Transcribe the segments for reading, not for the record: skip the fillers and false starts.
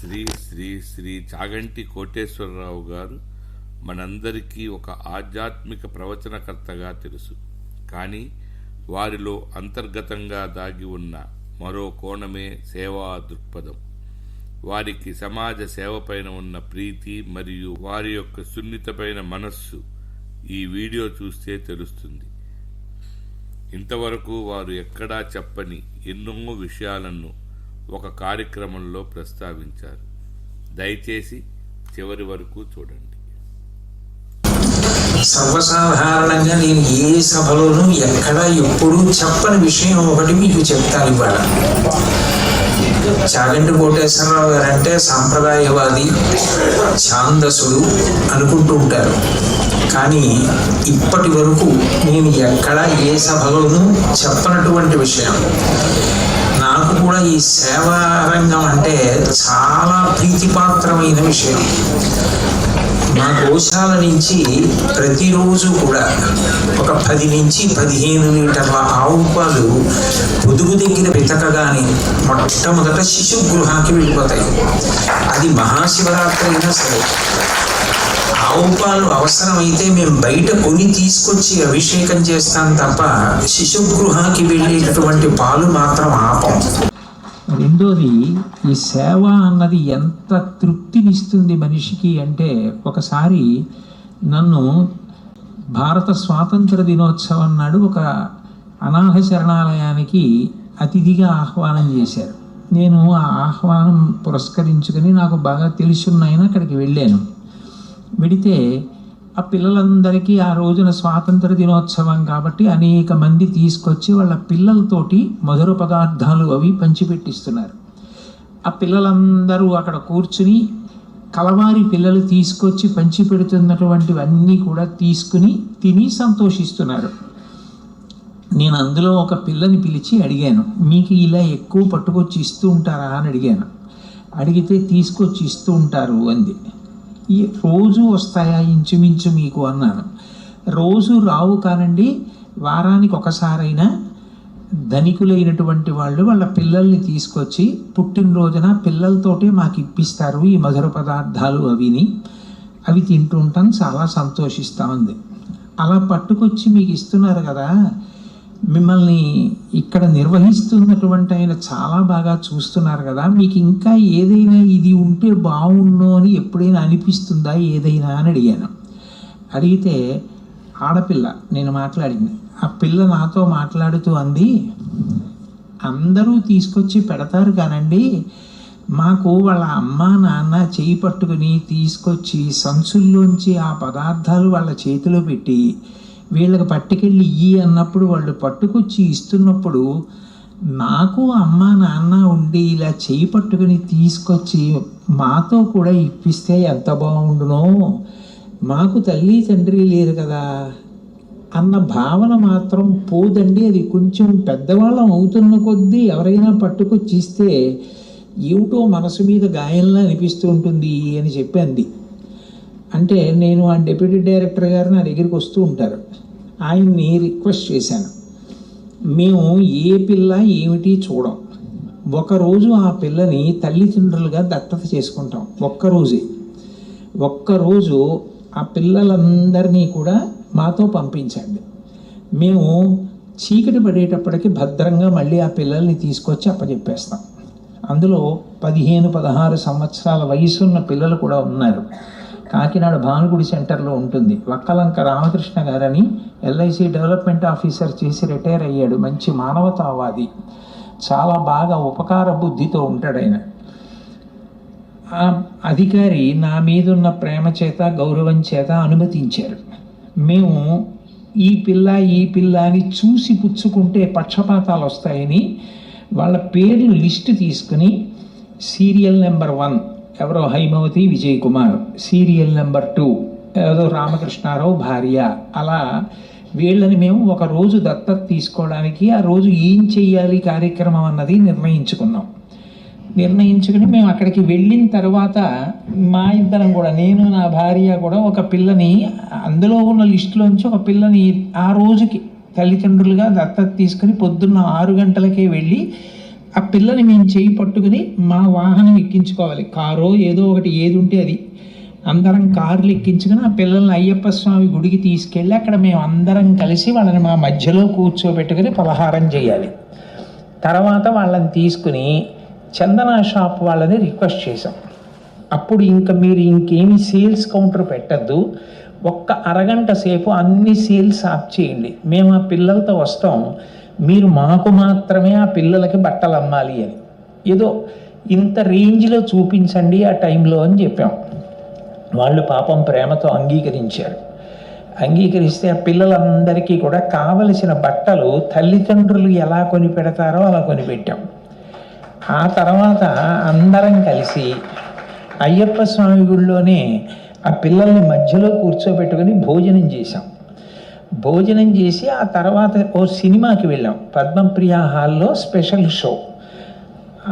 శ్రీ శ్రీ శ్రీ చాగంటి కోటేశ్వరరావు గారు మనందరికీ ఒక ఆధ్యాత్మిక ప్రవచనకర్తగా తెలుసు. కానీ వారిలో అంతర్గతంగా దాగి ఉన్న మరో కోణమే సేవా దృక్పథం. వారికి సమాజ సేవపైన ఉన్న ప్రీతి మరియు వారి యొక్క సున్నితమైన మనస్సు ఈ వీడియో చూస్తే తెలుస్తుంది. ఇంతవరకు వారు ఎక్కడా చెప్పని ఎన్నో విషయాలను ఒక కార్యక్రమంలో ప్రస్తావించారు. దయచేసి చివరి వరకు చూడండి. సర్వసాధారణంగా నేను ఏ సభలోనూ ఎక్కడా ఎప్పుడూ చెప్పని విషయం ఒకటి మీకు చెప్తాను ఇవాళ. చాగంటి కోటేశ్వరరావు గారు అంటే సాంప్రదాయవాది, ఛాందసుడు అనుకుంటూ ఉంటారు. కానీ ఇప్పటి వరకు నేను ఎక్కడా ఏ సభలోనూ చెప్పనటువంటి విషయం. నాకు కూడా ఈ సేవా రంగం అంటే చాలా ప్రీతిపాత్రమైన విషయం. మా గోశాల నుంచి ప్రతిరోజు కూడా ఒక 10 నుంచి 15 లీటర్ల ఆవు పాలు పొదుగు దగ్గర పితకగానే మొట్టమొదట శిశుగృహానికి వెళ్ళిపోతాయి. అది మహాశివరాత్రి అయినా సరే ఆవు పాలు అవసరమైతే మేము బయట కొని తీసుకొచ్చి అభిషేకం చేస్తాం తప్ప శిశుగృహానికి వెళ్ళేటటువంటి పాలు మాత్రం ఆపం. రెండోది, ఈ సేవ అన్నది ఎంత తృప్తినిస్తుంది మనిషికి అంటే, ఒకసారి నన్ను భారత స్వాతంత్ర దినోత్సవం నాడు ఒక అనాథ శరణాలయానికి అతిథిగా ఆహ్వానం చేశారు. నేను ఆ ఆహ్వానం పురస్కరించుకొని నాకు బాగా తెలుసున్నాయని అక్కడికి వెళ్ళాను. వెడితే ఆ పిల్లలందరికీ ఆ రోజున స్వాతంత్ర దినోత్సవం కాబట్టి అనేక మంది తీసుకొచ్చి వాళ్ళ పిల్లలతోటి మధుర పదార్థాలు అవి పంచిపెట్టిస్తున్నారు. ఆ పిల్లలందరూ అక్కడ కూర్చుని కలవారి పిల్లలు తీసుకొచ్చి పంచిపెడుతున్నటువంటివన్నీ కూడా తీసుకుని తిని సంతోషిస్తున్నారు. నేను అందులో ఒక పిల్లని పిలిచి అడిగాను, మీకు ఇలా ఎక్కువ పట్టుకొచ్చి ఇస్తూ ఉంటారా అని అడిగాను. అడిగితే తీసుకొచ్చి ఇస్తూ ఉంటారు అంది. ఈ రోజు వస్తాయా ఇంచుమించు మీకు అన్నాను. రోజు రావు కానండి, వారానికి ఒకసారైనా ధనికులైనటువంటి వాళ్ళు వాళ్ళ పిల్లల్ని తీసుకొచ్చి పుట్టినరోజున పిల్లలతోటే మాకు ఇప్పిస్తారు ఈ మధుర పదార్థాలు అవి తింటూ ఉంటాం, చాలా సంతోషిస్తామంది. అలా పట్టుకొచ్చి మీకు ఇస్తున్నారు కదా, మిమ్మల్ని ఇక్కడ నిర్వహిస్తున్నటువంటి ఆయన చాలా బాగా చూస్తున్నారు కదా, మీకు ఇంకా ఏదైనా ఇది ఉంటే బాగుండు అని ఎప్పుడైనా అనిపిస్తుందా ఏదైనా అని అడిగాను. అడిగితే ఆడపిల్ల నేను మాట్లాడింది. ఆ పిల్ల నాతో మాట్లాడుతూ అంది, అందరూ తీసుకొచ్చి పెడతారు కానండి, మాకు వాళ్ళ అమ్మ నాన్న చేయి పట్టుకుని తీసుకొచ్చి సంచుల్లోంచి ఆ పదార్థాలు వాళ్ళ చేతిలో పెట్టి వీళ్ళకి పట్టుకెళ్ళి ఇయ్యి అన్నప్పుడు వాళ్ళు పట్టుకొచ్చి ఇస్తున్నప్పుడు నాకు అమ్మ నాన్న ఉండి ఇలా చేయి పట్టుకుని తీసుకొచ్చి మాతో కూడా ఇప్పిస్తే ఎంత బాగుండునో, మాకు తల్లి తండ్రి లేరు కదా అన్న భావన మాత్రం పోదండి. అది కొంచెం పెద్దవాళ్ళం అవుతున్న కొద్దీ ఎవరైనా పట్టుకొచ్చి ఇస్తే ఏమిటో మనసు మీద గాయంలా అనిపిస్తూ ఉంటుంది అని చెప్పింది. అంటే నేను ఆ డిప్యూటీ డైరెక్టర్ గారు నా దగ్గరికి వస్తూ ఉంటారు. ఆయన్ని రిక్వెస్ట్ చేశాను, మేము ఏ పిల్ల ఏమిటి చూడం, ఒకరోజు ఆ పిల్లని తల్లిదండ్రులుగా దత్తత చేసుకుంటాం. ఒక్కరోజు ఆ పిల్లలందరినీ కూడా మాతో పంపించండి. మేము చీకటి పడేటప్పటికి భద్రంగా మళ్ళీ ఆ పిల్లల్ని తీసుకొచ్చి అప్పచెప్పేస్తాం. అందులో 15-16 సంవత్సరాల వయసున్న పిల్లలు కూడా ఉన్నారు. కాకినాడ భానుగుడి సెంటర్లో ఉంటుంది. వక్కలంక రామకృష్ణ గారని ఎల్ఐసి డెవలప్మెంట్ ఆఫీసర్ చేసి రిటైర్ అయ్యాడు. మంచి మానవతావాది, చాలా బాగా ఉపకార బుద్ధితో ఉంటాడు ఆయన. ఆ అధికారి నా మీదున్న ప్రేమ చేత గౌరవం చేత అనుమతించారు. మేము ఈ పిల్ల అని చూసి పుచ్చుకుంటే పక్షపాతాలు వస్తాయని వాళ్ళ పేర్లు లిస్టు తీసుకుని సీరియల్ నెంబర్ 1 ఎవరో హైమవతి విజయ్ కుమార్, సీరియల్ నెంబర్ 2 ఏదో రామకృష్ణారావు భార్య, అలా వీళ్ళని మేము ఒక రోజు దత్తత తీసుకోవడానికి ఆ రోజు ఏం చెయ్యాలి కార్యక్రమం అన్నది నిర్ణయించుకుని మేము అక్కడికి వెళ్ళిన తర్వాత మా ఇద్దరం కూడా, నేను నా భార్య కూడా ఒక పిల్లని అందులో ఉన్న లిస్టులోంచి ఒక పిల్లని ఆ రోజుకి తల్లిదండ్రులుగా దత్తత తీసుకుని పొద్దున్న 6 గంటలకే వెళ్ళి ఆ పిల్లని మేము చేయి పట్టుకుని మా వాహనం ఎక్కించుకోవాలి, కారో ఏదో ఒకటి, ఏది ఉంటే అది. అందరం కార్లు ఎక్కించుకుని ఆ పిల్లల్ని అయ్యప్ప స్వామి గుడికి తీసుకెళ్ళి అక్కడ మేము అందరం కలిసి వాళ్ళని మా మధ్యలో కూర్చోబెట్టుకుని పలహారం చేయాలి. తర్వాత వాళ్ళని తీసుకుని చందన షాప్ వాళ్ళని రిక్వెస్ట్ చేసాం, అప్పుడు ఇంకా మీరు ఇంకేమి సేల్స్ కౌంటర్ పెట్టద్దు, ఒక్క అరగంట సేపు అన్ని సేల్స్ ఆఫ్ చేయండి, మేము ఆ పిల్లలతో వస్తాం, మీరు మాకు మాత్రమే ఆ పిల్లలకి బట్టలు అమ్మాలి అని, ఏదో ఇంత రేంజ్లో చూపించండి ఆ టైంలో అని చెప్పాం. వాళ్ళు పాపం ప్రేమతో అంగీకరించారు. అంగీకరిస్తే ఆ పిల్లలందరికీ కూడా కావలసిన బట్టలు తల్లిదండ్రులు ఎలా కొని పెడతారో అలా కొనిపెట్టాం. ఆ తర్వాత అందరం కలిసి అయ్యప్ప స్వామి గుడిలోనే ఆ పిల్లల్ని మధ్యలో కూర్చోబెట్టుకుని భోజనం చేశాం. భోజనం చేసి ఆ తర్వాత ఓ సినిమాకి వెళ్ళాం, పద్మప్రియ హాల్లో స్పెషల్ షో.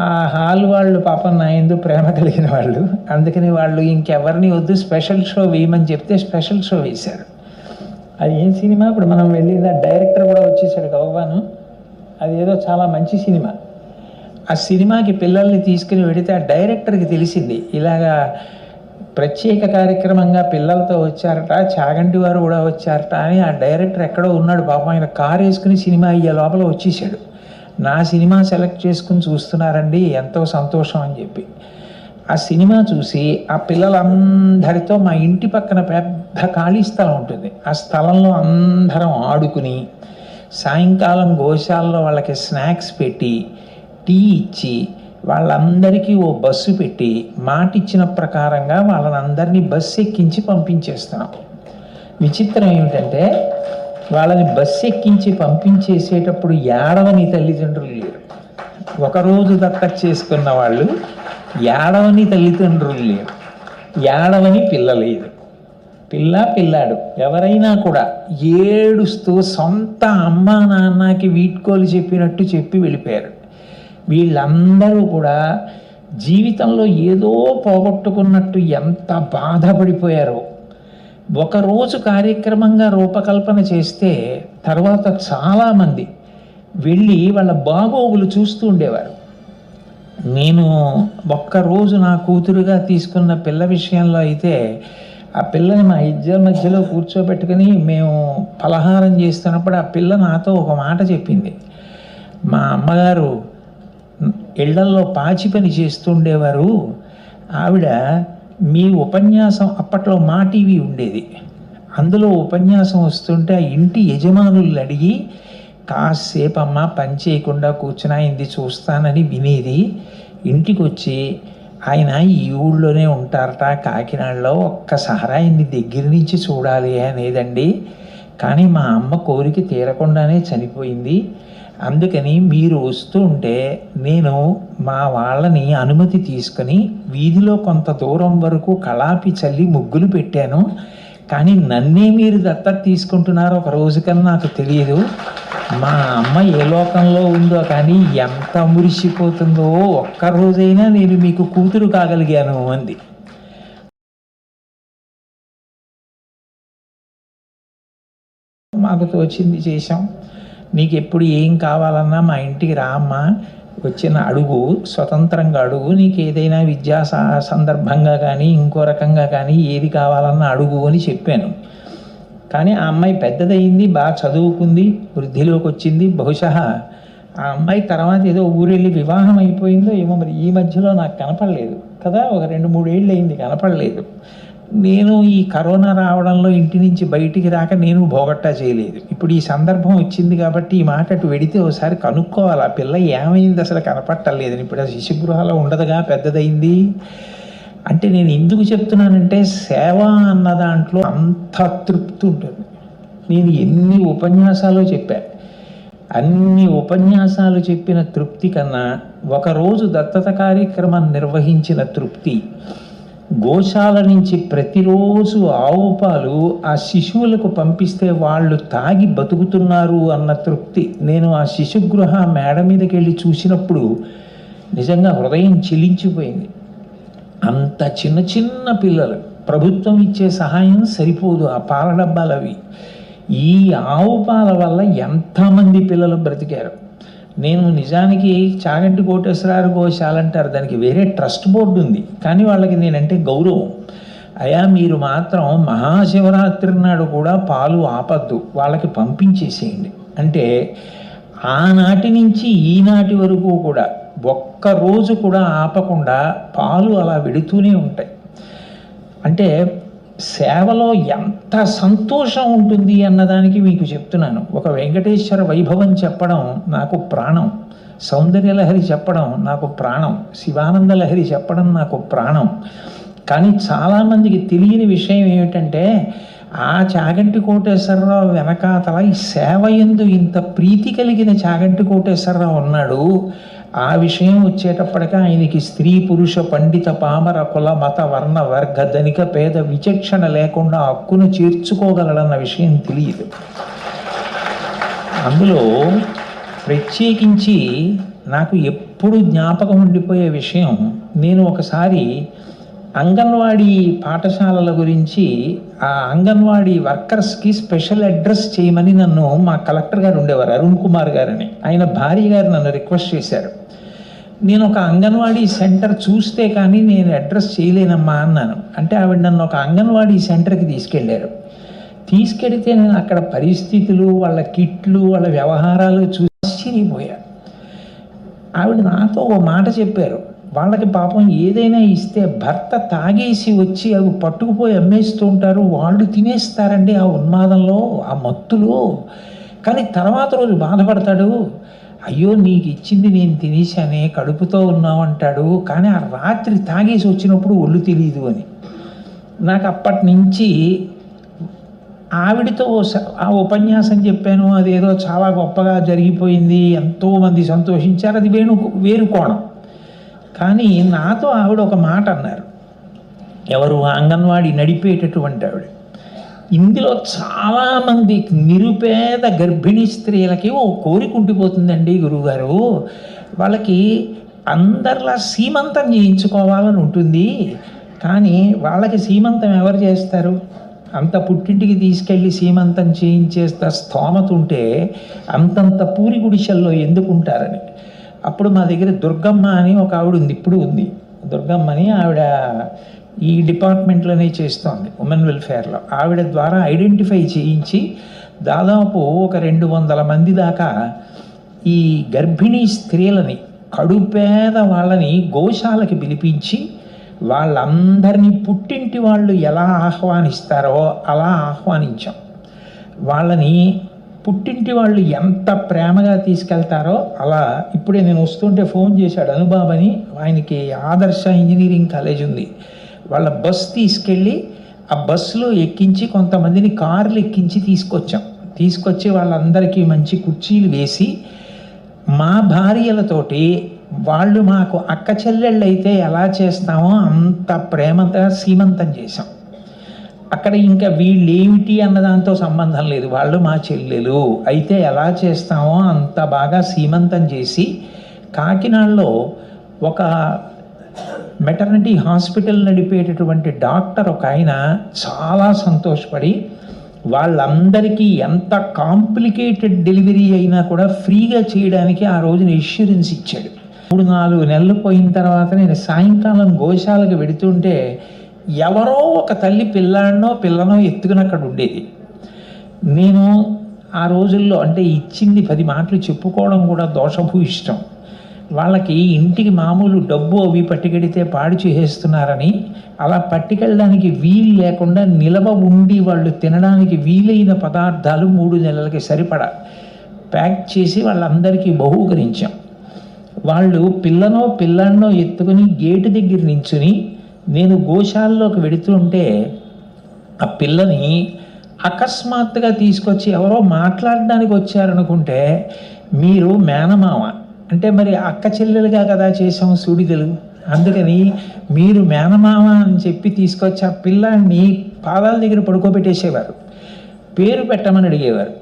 ఆ హాల్ వాళ్ళు పాపం నా యందు ప్రేమ కలిగిన వాళ్ళు, అందుకని వాళ్ళు ఇంకెవరిని వద్దు స్పెషల్ షో వేయమని చెప్తే స్పెషల్ షో వేశారు. అది ఏం సినిమా, ఇప్పుడు మనం వెళ్ళిన డైరెక్టర్ కూడా వచ్చేసాడు గవ్వాను, అది ఏదో చాలా మంచి సినిమా. ఆ సినిమాకి పిల్లల్ని తీసుకుని వెడితే ఆ డైరెక్టర్కి తెలిసింది ఇలాగా ప్రత్యేక కార్యక్రమంగా పిల్లలతో వచ్చారట, చాగంటి వారు కూడా వచ్చారట అని. ఆ డైరెక్టర్ ఎక్కడో ఉన్నాడు పాపం, ఆయన కారు వేసుకుని సినిమా అయ్యే లోపల వచ్చేసాడు. నా సినిమా సెలెక్ట్ చేసుకుని చూస్తున్నారండి, ఎంతో సంతోషం అని చెప్పి. ఆ సినిమా చూసి ఆ పిల్లలందరితో మా ఇంటి పక్కన పెద్ద ఖాళీ స్థలం ఉంటుంది, ఆ స్థలంలో అందరం ఆడుకుని సాయంకాలం గోశాలలో వాళ్ళకి స్నాక్స్ పెట్టి టీ ఇచ్చి వాళ్ళందరికీ ఓ బస్సు పెట్టి మాట ఇచ్చిన ప్రకారంగా వాళ్ళని అందరినీ బస్సు ఎక్కించి పంపించేస్తున్నాం. విచిత్రం ఏమిటంటే వాళ్ళని బస్సు ఎక్కించి పంపించేసేటప్పుడు ఏడవని తల్లిదండ్రులు లేరు. ఒకరోజు దత్తత చేసుకున్న వాళ్ళు ఏడవని తల్లిదండ్రులు లేరు, ఏడవని పిల్ల లేదు. పిల్లాడు ఎవరైనా కూడా ఏడుస్తూ సొంత అమ్మా నాన్నకి వీడ్కోలు చెప్పినట్టు చెప్పి వెళ్ళిపోయారు. వీళ్ళందరూ కూడా జీవితంలో ఏదో పోగొట్టుకున్నట్టు ఎంత బాధపడిపోయారో. ఒకరోజు కార్యక్రమంగా రూపకల్పన చేస్తే తర్వాత చాలామంది వెళ్ళి వాళ్ళ బాగోగులు చూస్తూ ఉండేవారు. నేను ఒక్కరోజు నా కూతురుగా తీసుకున్న పిల్ల విషయంలో అయితే ఆ పిల్లని మా ఇద్దరి మధ్యలో కూర్చోబెట్టుకుని మేము పలహారం చేస్తున్నప్పుడు ఆ పిల్ల నాతో ఒక మాట చెప్పింది. మా అమ్మగారు ఇళ్లల్లో పాచి పని చేస్తుండేవారు, ఆవిడ మీ ఉపన్యాసం, అప్పట్లో మా టీవీ ఉండేది, అందులో ఉపన్యాసం వస్తుంటే ఆ ఇంటి యజమానులు అడిగి కాసేపు అమ్మ పని చేయకుండా కూర్చుని ఆయనది చూస్తానని వినేది. ఇంటికి వచ్చి ఆయన ఈ ఊళ్ళోనే ఉంటారట కాకినాడలో, ఒక్కసారి ఆయన్ని దగ్గర నుంచి చూడాలి అనేదండి. కానీ మా అమ్మ కోరిక తీరకుండానే చనిపోయింది. అందుకని మీరు వస్తూ ఉంటే నేను మా వాళ్ళని అనుమతి తీసుకొని వీధిలో కొంత దూరం వరకు కళాపి చల్లి ముగ్గులు పెట్టాను. కానీ నన్నే మీరు దత్తత తీసుకుంటున్నారో ఒక రోజు కన్నా నాకు తెలియదు. మా అమ్మ ఏ లోకంలో ఉందో కానీ ఎంత మురిసిపోతుందో, ఒక్కరోజైనా నేను మీకు కూతురు కాగలిగాను అంది. మాకు తోచింది చేశాం. నీకు ఎప్పుడు ఏం కావాలన్నా మా ఇంటికి రామ్మా, వచ్చిన అడుగు, స్వతంత్రంగా అడుగు, నీకు ఏదైనా విద్యా సందర్భంగా కానీ ఇంకో రకంగా కానీ ఏది కావాలన్నా అడుగు అని చెప్పాను. కానీ ఆ అమ్మాయి పెద్దదయింది, బాగా చదువుకుంది, వృద్ధిలోకి వచ్చింది. బహుశా ఆ అమ్మాయి తర్వాత ఏదో ఊరెళ్ళి వివాహం అయిపోయిందో ఏమో, మరి ఈ మధ్యలో నాకు కనపడలేదు కదా, ఒక 2-3 ఏళ్ళు అయింది కనపడలేదు. నేను ఈ కరోనా రావడంలో ఇంటి నుంచి బయటికి రాక నేను భోగట్టా చేయలేదు. ఇప్పుడు ఈ సందర్భం వచ్చింది కాబట్టి ఈ మాట అటు వెడితే ఒకసారి కనుక్కోవాలి, ఆ పిల్ల ఏమైంది అసలు కనపట్టలేదని. ఇప్పుడు ఆ శిశుగృహాలో ఉండదుగా, పెద్దదైంది. అంటే నేను ఎందుకు చెప్తున్నానంటే సేవ అన్న దాంట్లో అంత తృప్తి ఉంటుంది. నేను ఎన్ని ఉపన్యాసాలు చెప్పాను, అన్ని ఉపన్యాసాలు చెప్పిన తృప్తి కన్నా ఒకరోజు దత్తత కార్యక్రమం నిర్వహించిన తృప్తి, గోశాల నుంచి ప్రతిరోజు ఆవు పాలు ఆ శిశువులకు పంపిస్తే వాళ్ళు తాగి బతుకుతున్నారు అన్న తృప్తి. నేను ఆ శిశుగృహ మేడ మీదకి వెళ్ళి చూసినప్పుడు నిజంగా హృదయం చిలించిపోయింది. అంత చిన్న చిన్న పిల్లలు, ప్రభుత్వం ఇచ్చే సహాయం సరిపోదు ఆ పాల డబ్బాలు అవి. ఈ ఆవు పాల వల్ల ఎంతమంది పిల్లలు బ్రతికారు. నేను నిజానికి చాగంటి కోటేశ్వరరావు గోశాల అంటారు, దానికి వేరే ట్రస్ట్ బోర్డు ఉంది, కానీ వాళ్ళకి నేనంటే గౌరవం. అయా మీరు మాత్రం మహాశివరాత్రి నాడు కూడా పాలు ఆపద్దు, వాళ్ళకి పంపించేసేయండి అంటే ఆనాటి నుంచి ఈనాటి వరకు కూడా ఒక్కరోజు కూడా ఆపకుండా పాలు అలా వెడుతూనే ఉంటాయి. అంటే సేవలో ఎంత సంతోషం ఉంటుంది అన్నదానికి మీకు చెప్తున్నాను. ఒక వెంకటేశ్వర వైభవం చెప్పడం నాకు ప్రాణం, సౌందర్యలహరి చెప్పడం నాకు ప్రాణం, శివానంద లహరి చెప్పడం నాకు ప్రాణం. కానీ చాలామందికి తెలియని విషయం ఏమిటంటే ఆ చాగంటి కోటేశ్వరరావు వెనకాతల ఈ సేవ యందు ఇంత ప్రీతి కలిగిన చాగంటి కోటేశ్వరరావు ఉన్నాడు. ఆ విషయం వచ్చేటప్పటికీ ఆయనకి స్త్రీ పురుష పండిత పామర కుల మత వర్ణ వర్గ ధనిక పేద విచక్షణ లేకుండా హక్కును చేర్చుకోగలడన్న విషయం తెలియదు. అందులో ప్రత్యేకించి నాకు ఎప్పుడు జ్ఞాపకం ఉండిపోయే విషయం, నేను ఒకసారి అంగన్వాడీ పాఠశాలల గురించి ఆ అంగన్వాడీ వర్కర్స్కి స్పెషల్ అడ్రస్ చేయమని నన్ను మా కలెక్టర్ గారు ఉండేవారు, అరుణ్ కుమార్ గారని, ఆయన భార్య గారు నన్ను రిక్వెస్ట్ చేశారు. నేను ఒక అంగన్వాడీ సెంటర్ చూస్తే కానీ నేను అడ్రస్ చేయలేనమ్మా అన్నాను. అంటే ఆవిడ నన్ను ఒక అంగన్వాడీ సెంటర్కి తీసుకెళ్ళారు. తీసుకెడితే నేను అక్కడ పరిస్థితులు, వాళ్ళ కిట్లు, వాళ్ళ వ్యవహారాలు చూసి ఆశ్చర్యపోయాను. ఆవిడ నాతో ఓ మాట చెప్పారు, వాళ్ళకి పాపం ఏదైనా ఇస్తే భర్త తాగేసి వచ్చి అవి పట్టుకుపోయి అమ్మేస్తూ ఉంటారు, వాళ్ళు తినేస్తారండి ఆ ఉన్మాదంలో, ఆ మత్తులో. కానీ తర్వాత రోజు బాధపడతాడు, అయ్యో నీకు ఇచ్చింది నేను తినేశానే, కడుపుతో ఉన్నావు అంటాడు, కానీ ఆ రాత్రి తాగేసి వచ్చినప్పుడు ఒళ్ళు తెలియదు అని. నాకు అప్పటి నుంచి ఆవిడతో ఆ ఉపన్యాసం చెప్పాను, అదేదో చాలా గొప్పగా జరిగిపోయింది, ఎంతోమంది సంతోషించారు, అది వేరు కోణం. కానీ నాతో ఆవిడ ఒక మాట అన్నారు, ఎవరు అంగన్వాడీ నడిపేటటువంటి ఆవిడ, ఇందులో చాలామంది నిరుపేద గర్భిణీ స్త్రీలకి ఓ కోరిక ఉండిపోతుందండి గురువుగారు, వాళ్ళకి అందరిలా సీమంతం చేయించుకోవాలని ఉంటుంది, కానీ వాళ్ళకి సీమంతం ఎవరు చేస్తారు? అంత పుట్టింటికి తీసుకెళ్ళి సీమంతం చేయించేస్త స్తోమత ఉంటే అంతంత పూరి గుడిసెల్లో ఎందుకుంటారని. అప్పుడు మా దగ్గర దుర్గమ్మ అని ఒక ఆవిడ ఉంది, ఇప్పుడు ఉంది, దుర్గమ్మని, ఆవిడ ఈ డిపార్ట్మెంట్లోనే చేస్తోంది, ఉమెన్ వెల్ఫేర్లో. ఆవిడ ద్వారా ఐడెంటిఫై చేయించి దాదాపు ఒక 200 మంది దాకా ఈ గర్భిణీ స్త్రీలని, కడుపేద వాళ్ళని గోశాలకి పిలిపించి వాళ్ళందరినీ పుట్టింటి వాళ్ళు ఎలా ఆహ్వానిస్తారో అలా ఆహ్వానించాం. వాళ్ళని పుట్టింటి వాళ్ళు ఎంత ప్రేమగా తీసుకెళ్తారో అలా. ఇప్పుడే నేను వస్తుంటే ఫోన్ చేశాడు అనుబాబు అని, ఆయనకి ఆదర్శ ఇంజనీరింగ్ కాలేజ్ ఉంది, వాళ్ళ బస్ తీసుకెళ్ళి ఆ బస్సులో ఎక్కించి కొంతమందిని కార్లు ఎక్కించి తీసుకొచ్చి వాళ్ళందరికీ మంచి కుర్చీలు వేసి మా భార్యలతోటి వాళ్ళు మాకు అక్క చెల్లెళ్ళు అయితే ఎలా చేస్తామో అంత ప్రేమగా సీమంతం చేశాం. అక్కడ ఇంకా వీళ్ళు ఏమిటి అన్నదాంతో సంబంధం లేదు, వాళ్ళు మా చెల్లెలు అయితే ఎలా చేస్తామో అంత బాగా సీమంతం చేసి కాకినాడలో ఒక మెటర్నిటీ హాస్పిటల్ నడిపేటటువంటి డాక్టర్ ఒక ఆయన చాలా సంతోషపడి వాళ్ళందరికీ ఎంత కాంప్లికేటెడ్ డెలివరీ అయినా కూడా ఫ్రీగా చేయడానికి ఆ రోజున ఇన్సూరెన్స్ ఇచ్చాడు. 3-4 నెలలు పోయిన తర్వాత నేను సాయంకాలం గోశాలకు వెడుతుంటే ఎవరో ఒక తల్లి పిల్లనో ఎత్తుకుని అక్కడ ఉండేది. నేను ఆ రోజుల్లో అంటే ఇచ్చింది 10 మాటలు చెప్పుకోవడం కూడా దోషభూయిష్టం. వాళ్ళకి ఇంటికి మామూలు డబ్బు అవి పట్టుకెడితే పాడు చేసేస్తున్నారని అలా పట్టుకెళ్ళడానికి వీలు లేకుండా నిలవ ఉండి వాళ్ళు తినడానికి వీలైన పదార్థాలు 3 నెలలకి సరిపడా ప్యాక్ చేసి వాళ్ళందరికీ బహూకరించాం. వాళ్ళు పిల్లనో ఎత్తుకుని గేటు దగ్గర నించుని నేను గోశాలలోకి వెడుతుంటే ఆ పిల్లని అకస్మాత్తుగా తీసుకొచ్చి ఎవరో మాట్లాడడానికి వచ్చారనుకుంటే, మీరు మేనమామ అంటే మరి అక్క చెల్లెలుగా కదా చేసాం సూడిదలు, అందుకని మీరు మేనమామ అని చెప్పి తీసుకొచ్చి ఆ పిల్లాన్ని పాదాల దగ్గర పడుకోబెట్టేసేవారు, పేరు పెట్టమని అడిగేవారు.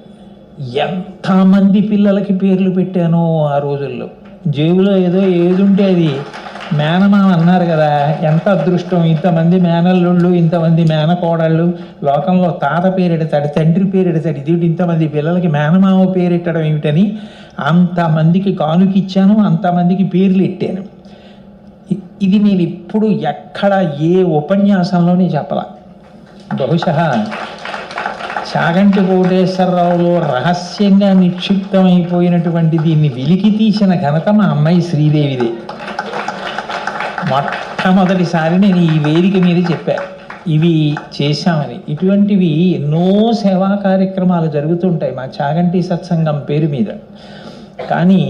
ఎంతమంది పిల్లలకి పేర్లు పెట్టానో ఆ రోజుల్లో. జేబులో ఏది ఉంటే అది మేనమామ అన్నారు కదా, ఎంత అదృష్టం, ఇంతమంది మేనల్లుళ్ళు, ఇంతమంది మేనకోడళ్ళు, లోకంలో తాత పేరెడతాడు, తండ్రి పేరెడతాడు, ఇది ఇంతమంది పిల్లలకి మేనమామ పేరెట్టడం ఏమిటని అంతమందికి కానుకిచ్చాను, అంతమందికి పేర్లు ఎట్టాను. ఇది నేను ఇప్పుడు ఎక్కడ ఏ ఉపన్యాసంలోనే చెప్పలా. బహుశా చాగంటి కోటేశ్వరరావులో రహస్యంగా నిక్షిప్తమైపోయినటువంటి దీన్ని వెలికి తీసిన ఘనత మా అమ్మాయి శ్రీదేవిదే. మొట్టమొదటిసారి నేను ఈ వేదిక మీద చెప్పాను ఇవి చేశామని. ఇటువంటివి ఎన్నో సేవా కార్యక్రమాలు జరుగుతుంటాయి మా చాగంటి సత్సంగం పేరు మీద. కానీ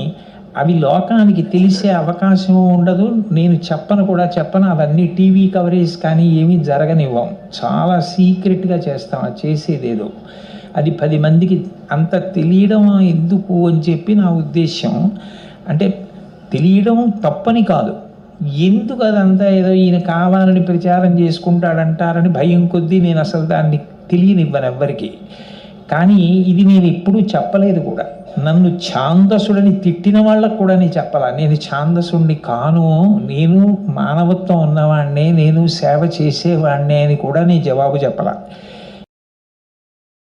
అవి లోకానికి తెలిసే అవకాశం ఉండదు. నేను చెప్పను. అవన్నీ టీవీ కవరేజ్ కానీ ఏమీ జరగనివ్వం. చాలా సీక్రెట్గా చేస్తాం. అది చేసేదేదో అది 10 మందికి అంత తెలియడం ఎందుకు అని చెప్పి నా ఉద్దేశం. అంటే తెలియడం తప్పని కాదు, ఎందుకు అదంతా ఏదో ఈయన కావాలని ప్రచారం చేసుకుంటాడంటారని భయం కొద్దీ నేను అసలు దాన్ని తెలియనివ్వను ఎవ్వరికి. కానీ ఇది నేను ఎప్పుడూ చెప్పలేదు కూడా. నన్ను ఛాందసుడని తిట్టిన వాళ్ళకు కూడా నేను చెప్పాల, నేను ఛాందసుడిని కాను, నేను మానవత్వం ఉన్నవాడినే, నేను సేవ చేసేవాడినే అని కూడా నేను జవాబు చెప్పాల.